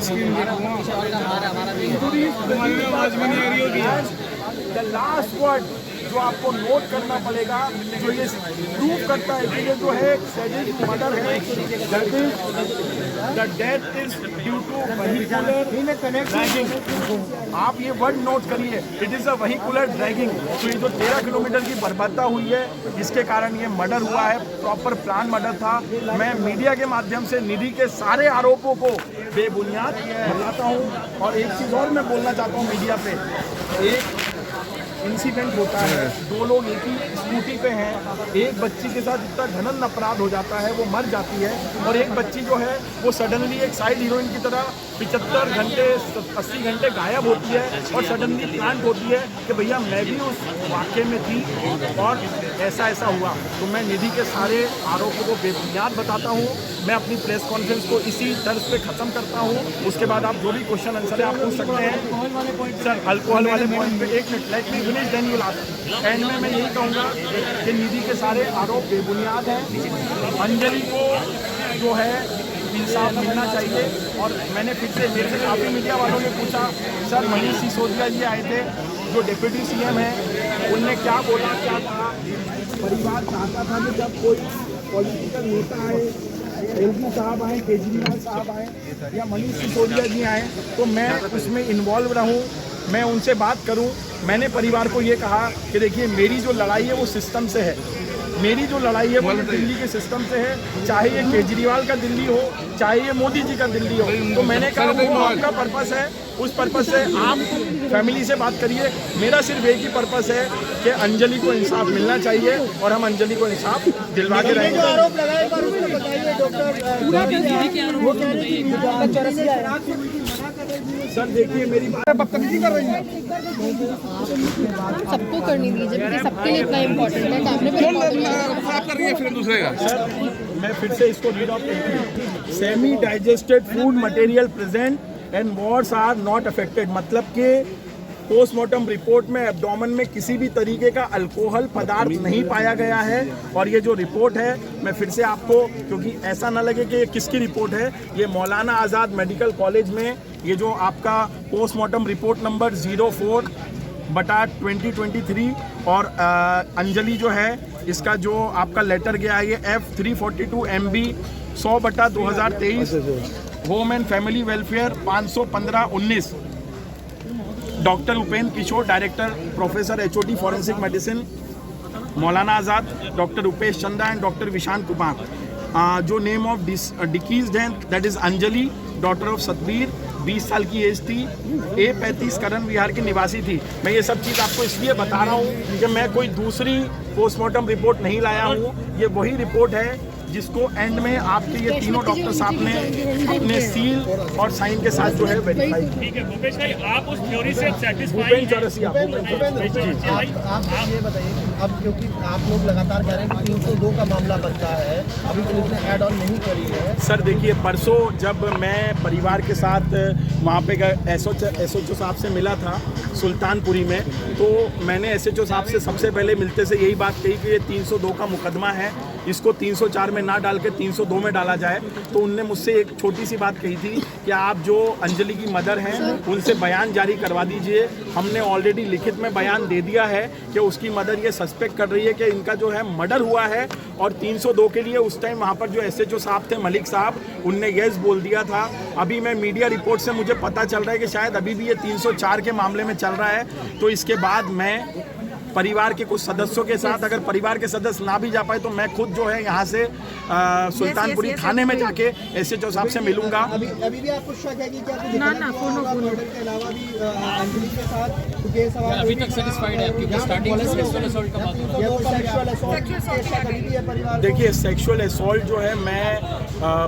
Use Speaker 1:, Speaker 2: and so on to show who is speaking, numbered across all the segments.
Speaker 1: Screen
Speaker 2: the last word जो आपको note करना पड़ेगा, जो ये प्रूव करता है कि ये जो है सैडिस्ट मर्डर है, the death is due to vehicular dragging. आप ये वर्ड नोट करिए, it is a vehicular dragging. तो ये जो 13 किलोमीटर की बर्बादा हुई है, इसके कारण ये मर्डर हुआ है, प्रॉपर प्लान मर्डर था। मैं मीडिया के माध्यम से निधि के सारे आरोपों को बेबुनियाद बताता हूँ। और एक चीज़ और मैं बोलना चाहता हूँ मीडिया पे, एक इंसिडेंट होता है, दो लोग एक ही स्कूटी पे हैं, एक बच्ची के साथ इतना घनन अपराध हो जाता है, वो मर जाती है, और एक बच्ची जो है वो सडनली एक साइड हीरोइन की तरह 75 घंटे 80 घंटे गायब होती है, और सडनली प्लांट होती है कि भैया मैं भी उस वाक़े में थी और ऐसा ऐसा हुआ। तो मैं निधि के सारे आरोपों को बेबुनियाद बताता हूँ। मैं अपनी प्रेस कॉन्फ्रेंस को इसी तर्ज पे ख़त्म करता हूँ। उसके बाद आप जो भी क्वेश्चन आंसर है आप पूछ सकते हैं। सर अल्कोहल वाले पॉइंट पे एक minute, let me finish then you last. End में मैं यही कहूँगा कि निधि के सारे आरोप बेबुनियाद हैं। अंजलि को जो है इंसाफ मिलना चाहिए। और मैंने फिर से मेरे से काफ़ी मीडिया वालों ने पूछा, सर मनीष सिसोदिया जी आए थे जो डिप्टी सीएम हैं, उनने क्या बोला, क्या कहा? परिवार चाहता था कि जब कोई पॉलिटिकल नेता आए, एलजी साहब आए, केजरीवाल साहब आए या मनीष सिसोदिया जी आए, तो मैं उसमें इन्वॉल्व रहूं, मैं उनसे बात करूं। मैंने परिवार को ये कहा कि देखिए मेरी जो लड़ाई है वो सिस्टम से है, मेरी जो लड़ाई है वो दिल्ली के सिस्टम से है, चाहे ये केजरीवाल का दिल्ली हो, चाहे ये मोदी जी का दिल्ली हो। तो मैंने कहा वो आपका पर्पस है, उस पर्पस से आप फैमिली से बात करिए। मेरा सिर्फ एक ही पर्पस है कि अंजलि को इंसाफ मिलना चाहिए और हम अंजलि को इंसाफ दिलवा के रहेंगे। सर देखिए मेरी बात बदतमीजी कर रही है,
Speaker 3: सबको करनी दीजिए क्योंकि सबके लिए इतना इम्पोर्टेंट है। कैमरे पे
Speaker 1: खराब कर रही है फिर दूसरे का।
Speaker 2: सर मैं फिर से इसको रीड आउट करती हूँ। Semi digested food material present and wards are not affected, मतलब कि पोस्टमार्टम रिपोर्ट में एब्डोमेन में किसी भी तरीके का अल्कोहल पदार्थ नहीं पाया गया है। और ये जो रिपोर्ट है, मैं फिर से आपको, क्योंकि ऐसा ना लगे कि ये किसकी रिपोर्ट है, ये मौलाना आज़ाद मेडिकल कॉलेज में ये जो आपका पोस्टमार्टम रिपोर्ट नंबर 04/2023 और अंजलि जो है इसका जो आपका लेटर गया है ये F342 MB 100/2023 home and family welfare 515/19 doctor Upendra Kishore director professor HOD forensic medicine Maulana Azad, doctor Rupesh चंदा एंड डॉक्टर विशांत कुमार। जो नेम ऑफ डिकीज्ड हैं that is Anjali daughter of Satbir, 20 साल की एज थी, A35 करण विहार की निवासी थी। मैं ये सब चीज़ आपको इसलिए बता रहा हूँ कि मैं कोई दूसरी पोस्टमार्टम रिपोर्ट नहीं लाया हूँ, ये वही रिपोर्ट है जिसको एंड में आपके ये तीनों डॉक्टर साहब ने अपने सील और साइन के साथ जो है वेरीफाई।
Speaker 4: ठीक है भूपेश भाई, आप उस थ्योरी से सेटिस्फाई
Speaker 2: भूपेंद्र
Speaker 4: हैं?
Speaker 2: चौरसिया,
Speaker 5: आप ये बताइए, अब क्योंकि आप लोग लगातार कह रहे हैं कि 302 का मामला बनता है, अभी पुलिस ने ऐड ऑन नहीं करी है।
Speaker 2: सर देखिए, परसों जब मैं परिवार के साथ वहाँ पे SHO साहब से मिला था सुल्तानपुरी में, तो मैंने SHO साहब से सबसे पहले मिलते से यही बात कही कि ये 302 का मुकदमा है, इसको 304 में ना डाल के 302 में डाला जाए। तो उनने मुझसे एक छोटी सी बात कही थी कि आप जो अंजलि की मदर हैं उनसे बयान जारी करवा दीजिए। हमने ऑलरेडी लिखित में बयान दे दिया है कि उसकी मदर ये सस्पेक्ट कर रही है कि इनका जो है मर्डर हुआ है, और 302 के लिए उस टाइम वहाँ पर जो SHO साहब थे मलिक साहब, उनने येस बोल दिया था। अभी मैं मीडिया रिपोर्ट से मुझे पता चल रहा है कि शायद अभी भी ये 304 के मामले में चल रहा है। तो इसके बाद मैं परिवार के कुछ सदस्यों के साथ, अगर परिवार के सदस्य ना भी जा पाए तो मैं खुद जो है यहाँ से सुल्तानपुरी थाने में जाके SHO साहब से मिलूंगा।
Speaker 5: अभी भी आपको शक है कि क्या कुछ मर्डर के अलावा भी अंजलि के साथ केस
Speaker 6: अभी तक सेटिस्फाइड है क्योंकि स्टार्टिंग में सेक्सुअल असॉल्ट का बात हो रहा
Speaker 5: है?
Speaker 2: देखिए, सेक्सुअल असॉल्ट जो है, मैं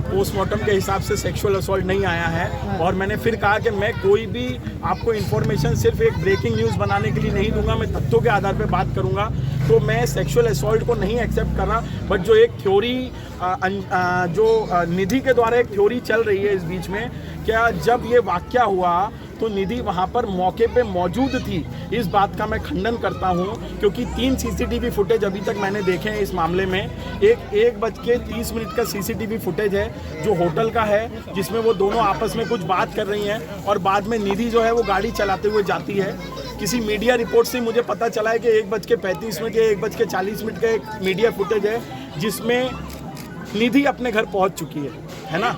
Speaker 2: पोस्टमार्टम के हिसाब से सेक्सुअल असॉल्ट नहीं आया है। और मैंने फिर कहा कि मैं कोई भी आपको इन्फॉर्मेशन सिर्फ एक ब्रेकिंग न्यूज़ बनाने के लिए नहीं दूंगा, मैं तथ्यों के आधार पे बात करूंगा। तो मैं सेक्सुअल असॉल्ट को नहीं एक्सेप्ट कर रहा, बट जो एक थ्योरी जो निधि के द्वारा एक थ्योरी चल रही है इस बीच में, क्या जब ये वाकया हुआ तो निधि वहाँ पर मौके पे मौजूद थी। इस बात का मैं खंडन करता हूँ, क्योंकि 3 CCTV फुटेज अभी तक मैंने देखे हैं इस मामले में। एक 1:30 का CCTV फुटेज है जो होटल का है, जिसमें वो दोनों आपस में कुछ बात कर रही हैं और बाद में निधि जो है वो गाड़ी चलाते हुए जाती है। किसी मीडिया रिपोर्ट से मुझे पता चला है कि 1:35 या 1:40 का एक मीडिया फुटेज है जिसमें निधि अपने घर पहुंच चुकी है ना।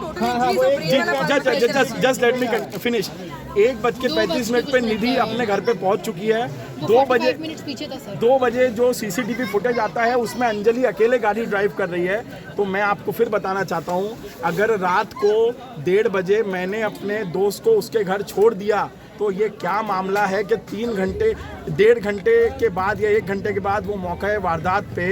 Speaker 2: Just let me finish. 1:35 पे निधि अपने घर पे पहुंच चुकी है। 2 बजे जो CCTV फुटेज आता है उसमें अंजलि अकेले गाड़ी ड्राइव कर रही है। तो मैं आपको फिर बताना चाहता हूँ, अगर रात को 1:30 बजे मैंने अपने दोस्त को उसके घर छोड़ दिया तो ये क्या मामला है कि 1.5 घंटे के बाद या 1 घंटे के बाद वो मौका वारदात पे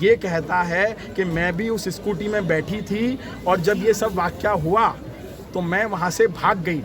Speaker 2: ये कहता है कि मैं भी उस स्कूटी में बैठी थी और जब ये सब वाक़या हुआ तो मैं वहाँ से भाग गई।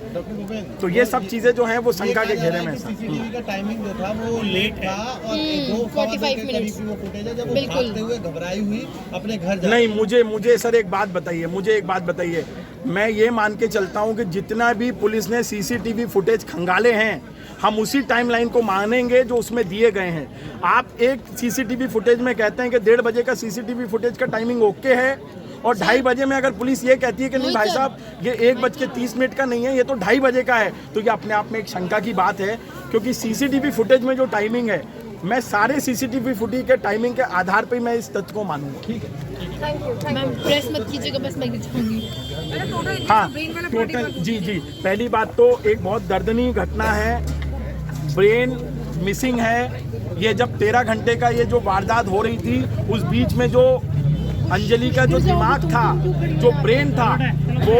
Speaker 2: तो ये सब चीज़ें जो हैं वो शंका के घेरे में।
Speaker 5: CCTV का टाइमिंग जो था वो लेट था और 2:45 के करीब वो फुटेज है जब वो भागते हुए घबराई हुई अपने घर
Speaker 2: नहीं, मुझे सर एक बात बताइए, मैं ये मान के चलता हूँ कि जितना भी पुलिस ने CCTV फुटेज खंगाले हैं हम उसी टाइमलाइन को मानेंगे जो उसमें दिए गए हैं। आप एक CCTV फुटेज में कहते हैं कि 1:30 बजे का CCTV फुटेज का टाइमिंग ओके है और 2:30 बजे में अगर पुलिस ये कहती है कि नहीं भाई साहब ये 1:30 का नहीं है, ये तो 2:30 बजे का है, तो ये अपने आप में एक शंका की बात है। क्योंकि CCTV फुटेज में जो टाइमिंग है, मैं सारे CCTV फुटेज के टाइमिंग के आधार पर मैं इस तथ्य को मानूंगा। ठीक है,
Speaker 3: मैम प्रेस मत कीजिएगा, बस मैं चाहूँगी।
Speaker 2: हाँ, टोटल जी पहली बात तो एक बहुत दर्दनीय घटना है, ब्रेन मिसिंग है। ये जब 13 घंटे का ये जो वारदात हो रही थी उस बीच में जो अंजलि का जो दिमाग था, जो ब्रेन था, वो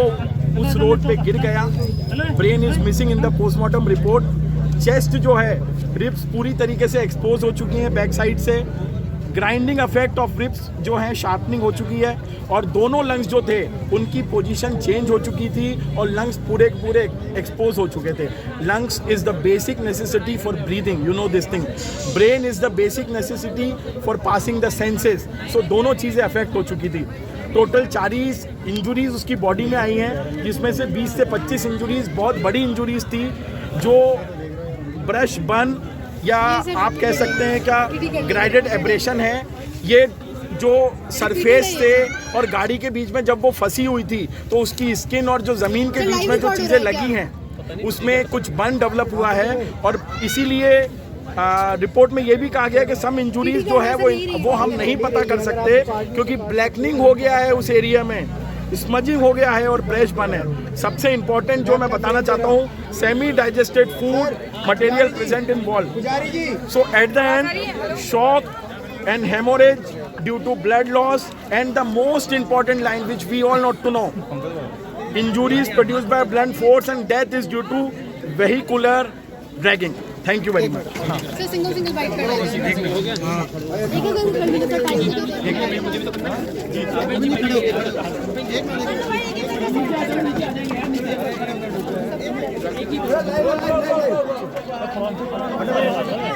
Speaker 2: उस रोड पे गिर गया। Brain is missing in the postmortem report. Chest जो है, रिब्स पूरी तरीके से एक्सपोज हो चुकी हैं बैक साइड से। ग्राइंडिंग इफेक्ट ऑफ रिब्स जो है शार्पनिंग हो चुकी है और दोनों लंग्स जो थे उनकी पोजीशन चेंज हो चुकी थी और लंग्स पूरे एक्सपोज हो चुके थे। Lungs is the basic necessity for breathing, you know this thing. Brain is the basic necessity for passing the senses. So दोनों चीज़ें अफेक्ट हो चुकी थी। टोटल 40 इंजुरीज उसकी बॉडी में आई हैं, जिसमें से 20 से 25 इंजुरीज बहुत बड़ी इंजुरीज थी जो ब्रश बर्न या आप कह सकते हैं क्या ग्राइडेड एब्रेशन है। ये जो सरफेस से और गाड़ी के बीच में जब वो फंसी हुई थी तो उसकी स्किन और जो ज़मीन के बीच में जो चीज़ें लगी हैं उसमें कुछ बर्न डेवलप हुआ है और इसीलिए रिपोर्ट में ये भी कहा गया कि सम इंजुरीज जो है वो हम नहीं पता कर सकते क्योंकि ब्लैकनिंग हो गया है उस एरिया में, स्मजिंग हो गया है और ब्रेश बर्न है। सबसे इम्पोर्टेंट जो मैं बताना चाहता हूँ, semi digested food material present in wall. So at the end shock and hemorrhage due to blood loss, and the most important line which we all ought to know, injuries produced by blunt force and death is due to vehicular dragging. Thank you very much.
Speaker 3: Sir single bite कर रहे हैं।